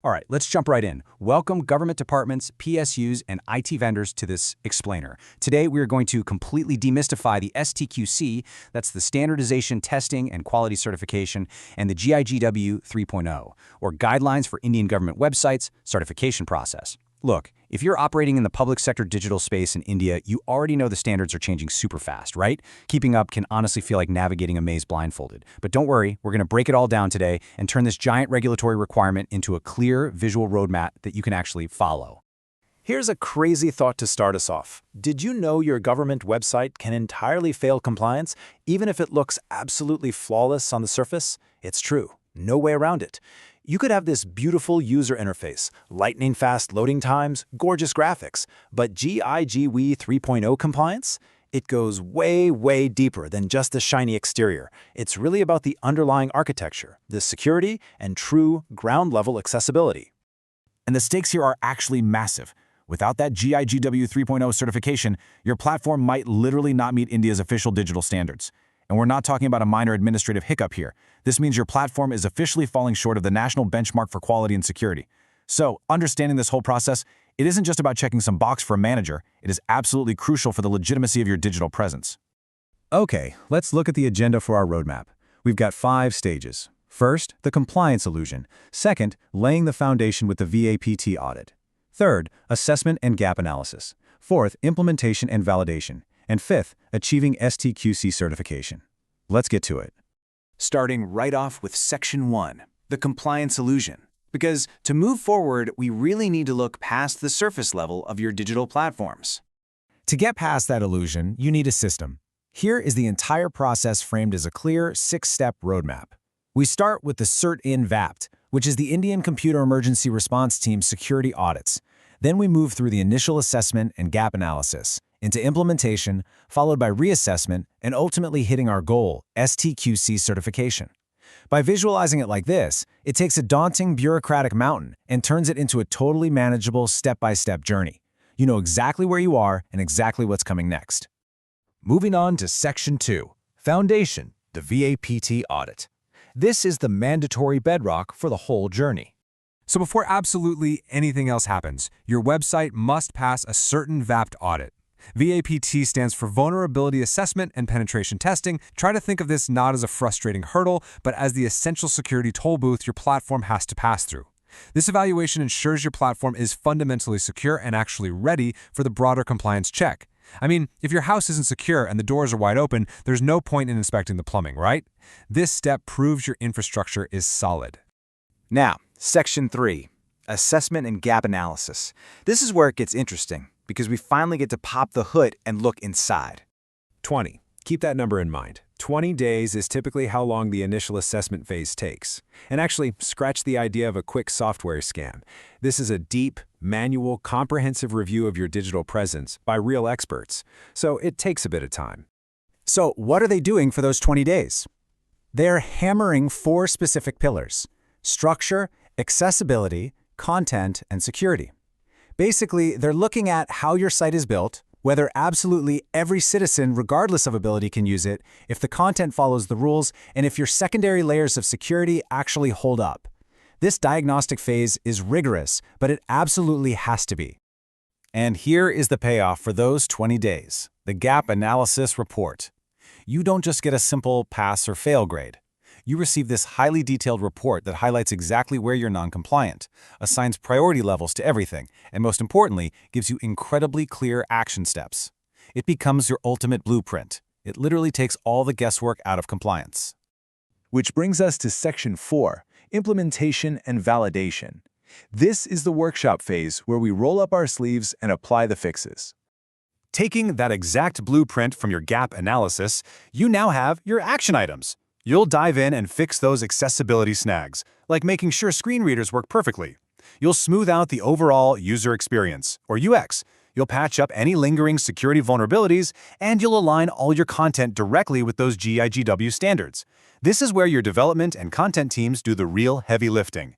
All right, let's jump right in. Welcome government departments, PSUs, and IT vendors to this explainer. Today, we are going to completely demystify the STQC, that's the Standardization, Testing, and Quality Certification, and the GIGW 3.0, or Guidelines for Indian Government Websites Certification Process. Look, if you're operating in the public sector digital space in India, you already know the standards are changing super fast, right? Keeping up can honestly feel like navigating a maze blindfolded. But don't worry, we're going to break it all down today and turn this giant regulatory requirement into a clear visual roadmap that you can actually follow. Here's a crazy thought to start us off. Did you know your government website can entirely fail compliance, even if it looks absolutely flawless on the surface? It's true. No way around it. You could have this beautiful user interface, lightning-fast loading times, gorgeous graphics, but GIGW 3.0 compliance? It goes way, way deeper than just the shiny exterior. It's really about the underlying architecture, the security, and true ground-level accessibility. And the stakes here are actually massive. Without that GIGW 3.0 certification, your platform might literally not meet India's official digital standards. And we're not talking about a minor administrative hiccup here. This means your platform is officially falling short of the national benchmark for quality and security. So, understanding this whole process, it isn't just about checking some box for a manager. It is absolutely crucial for the legitimacy of your digital presence. Okay, let's look at the agenda for our roadmap. We've got 5 stages. First, the compliance illusion. Second, laying the foundation with the VAPT audit. Third, assessment and gap analysis. Fourth, implementation and validation. And fifth, achieving STQC certification. Let's get to it. Starting right off with Section 1, the compliance illusion. Because to move forward, we really need to look past the surface level of your digital platforms. To get past that illusion, you need a system. Here is the entire process framed as a clear 6-step roadmap. We start with the CERT-In VAPT, which is the Indian Computer Emergency Response Team's security audits. Then we move through the initial assessment and gap analysis, into implementation, followed by reassessment, and ultimately hitting our goal, STQC certification. By visualizing it like this, it takes a daunting bureaucratic mountain and turns it into a totally manageable step-by-step journey. You know exactly where you are and exactly what's coming next. Moving on to Section 2, Foundation, the VAPT audit. This is the mandatory bedrock for the whole journey. So before absolutely anything else happens, your website must pass a certain VAPT audit. VAPT stands for Vulnerability Assessment and Penetration Testing. Try to think of this not as a frustrating hurdle, but as the essential security toll booth your platform has to pass through. This evaluation ensures your platform is fundamentally secure and actually ready for the broader compliance check. I mean, if your house isn't secure and the doors are wide open, there's no point in inspecting the plumbing, right? This step proves your infrastructure is solid. Now, Section 3, assessment and gap analysis. This is where it gets interesting, because we finally get to pop the hood and look inside. 20. Keep that number in mind. 20 days is typically how long the initial assessment phase takes. And actually, scratch the idea of a quick software scan. This is a deep, manual, comprehensive review of your digital presence by real experts. So it takes a bit of time. So what are they doing for those 20 days? They're hammering 4 specific pillars: structure, accessibility, content, and security. Basically, they're looking at how your site is built, whether absolutely every citizen, regardless of ability, can use it, if the content follows the rules, and if your secondary layers of security actually hold up. This diagnostic phase is rigorous, but it absolutely has to be. And here is the payoff for those 20 days, the gap analysis report. You don't just get a simple pass or fail grade. You receive this highly detailed report that highlights exactly where you're non-compliant, assigns priority levels to everything, and most importantly, gives you incredibly clear action steps. It becomes your ultimate blueprint. It literally takes all the guesswork out of compliance. Which brings us to Section 4, Implementation and Validation. This is the workshop phase where we roll up our sleeves and apply the fixes. Taking that exact blueprint from your gap analysis, you now have your action items. You'll dive in and fix those accessibility snags, like making sure screen readers work perfectly. You'll smooth out the overall user experience, or UX. You'll patch up any lingering security vulnerabilities, and you'll align all your content directly with those GIGW standards. This is where your development and content teams do the real heavy lifting.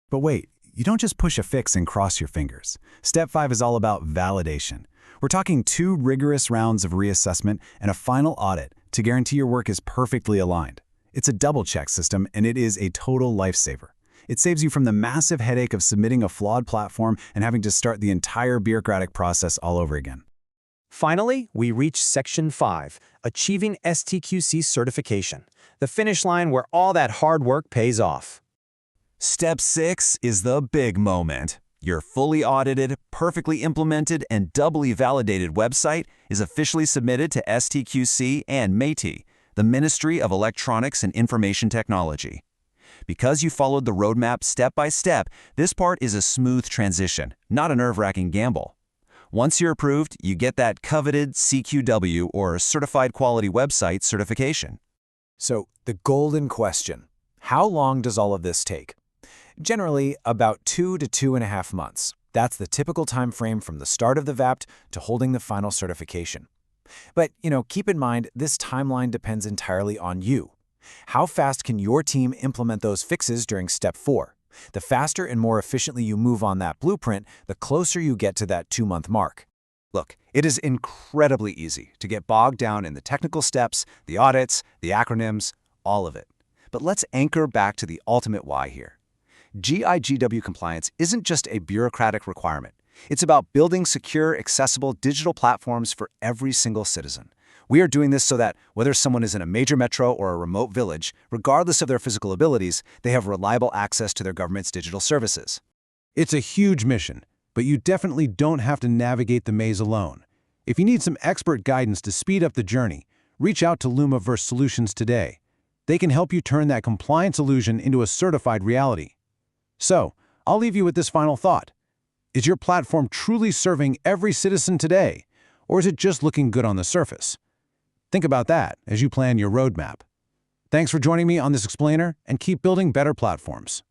But wait, you don't just push a fix and cross your fingers. Step 5 is all about validation. We're talking 2 rigorous rounds of reassessment and a final audit to guarantee your work is perfectly aligned. It's a double-check system, and it is a total lifesaver. It saves you from the massive headache of submitting a flawed platform and having to start the entire bureaucratic process all over again. Finally, we reach Section 5, Achieving STQC Certification, the finish line where all that hard work pays off. Step 6 is the big moment. Your fully audited, perfectly implemented, and doubly validated website is officially submitted to STQC and MeitY, the Ministry of Electronics and Information Technology. Because you followed the roadmap step by step, this part is a smooth transition, not a nerve-wracking gamble. Once you're approved, you get that coveted CQW or Certified Quality Website certification. So, the golden question: how long does all of this take? Generally, about 2 to 2.5 months. That's the typical time frame from the start of the VAPT to holding the final certification. But, keep in mind, this timeline depends entirely on you. How fast can your team implement those fixes during Step 4? The faster and more efficiently you move on that blueprint, the closer you get to that 2-month mark. Look, it is incredibly easy to get bogged down in the technical steps, the audits, the acronyms, all of it. But let's anchor back to the ultimate why here. GIGW compliance isn't just a bureaucratic requirement. It's about building secure, accessible digital platforms for every single citizen. We are doing this so that whether someone is in a major metro or a remote village, regardless of their physical abilities, they have reliable access to their government's digital services. It's a huge mission, but you definitely don't have to navigate the maze alone. If you need some expert guidance to speed up the journey, reach out to Lumiverse Solutions today. They can help you turn that compliance illusion into a certified reality. So, I'll leave you with this final thought. Is your platform truly serving every citizen today, or is it just looking good on the surface? Think about that as you plan your roadmap. Thanks for joining me on this explainer, and keep building better platforms.